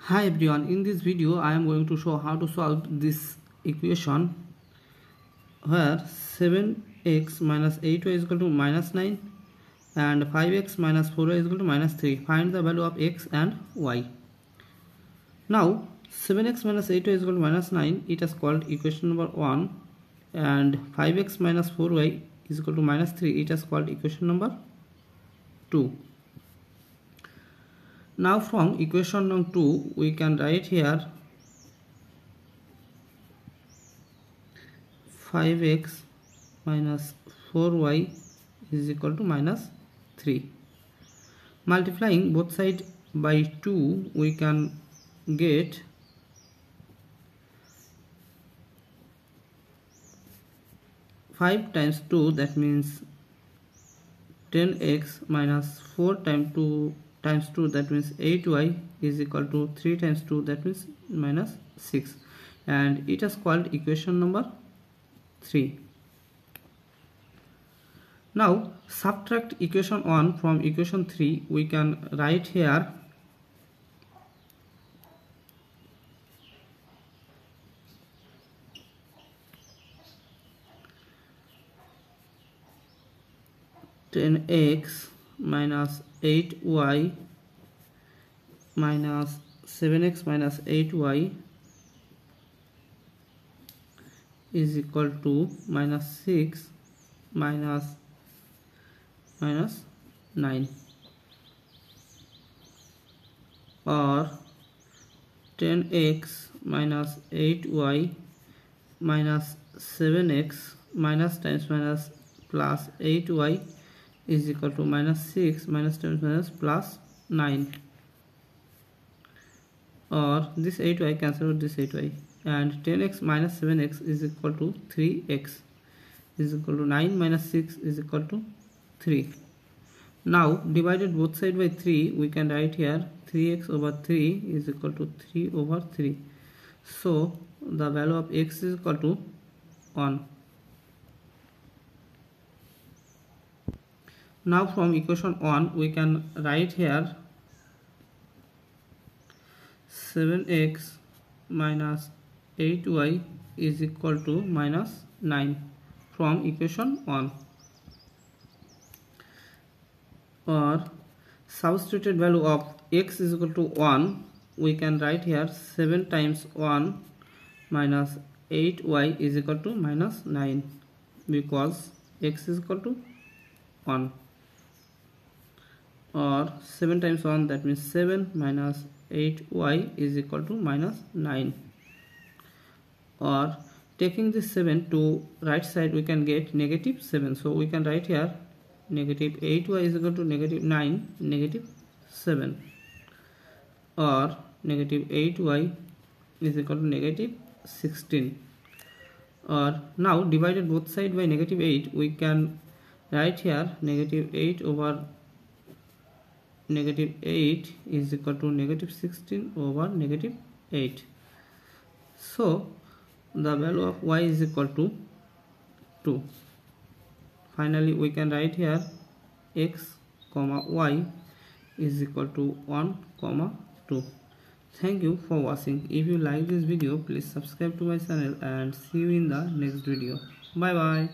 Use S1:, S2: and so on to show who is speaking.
S1: Hi everyone, in this video I am going to show how to solve this equation where 7x minus 8y is equal to minus 9 and 5x minus 4y is equal to minus 3. Find the value of x and y. Now 7x minus 8y is equal to minus 9, it is called equation number 1, and 5x minus 4y is equal to minus 3, it is called equation number 2. Now from equation number 2 we can write here 5x minus 4y is equal to minus 3. Multiplying both sides by 2 we can get 5 times 2, that means 10x minus 4 times 2 times 2, that means 8y is equal to 3 times 2, that means minus 6, and it is called equation number 3. Now subtract equation 1 from equation 3. We can write here 10x minus 8y minus 7x minus 8y is equal to minus 6 minus 9, or 10x minus 8y minus 7x minus times minus plus 8y is equal to minus 6 minus times minus plus 9, or this 8y cancel with this 8y, and 10x minus 7x is equal to 3x is equal to 9 minus 6 is equal to 3. Now divided both sides by 3, we can write here 3x over 3 is equal to 3 over 3. So the value of x is equal to 1. Now from equation 1 we can write here 7x minus 8y is equal to minus 9 from equation 1, or substituted value of x is equal to 1, we can write here 7 times 1 minus 8y is equal to minus 9, because x is equal to 1, or 7 times 1, that means 7 minus 8y is equal to minus 9, or taking this 7 to right side we can get negative 7, so we can write here negative 8y is equal to negative 9 negative 7, or negative 8y is equal to negative 16, or now divided both sides by negative 8, we can write here negative 8 over negative 8 is equal to negative 16 over negative 8. So the value of y is equal to 2. Finally we can write here x comma y is equal to 1 comma 2. Thank you for watching. If you like this video, please subscribe to my channel and see you in the next video. Bye bye.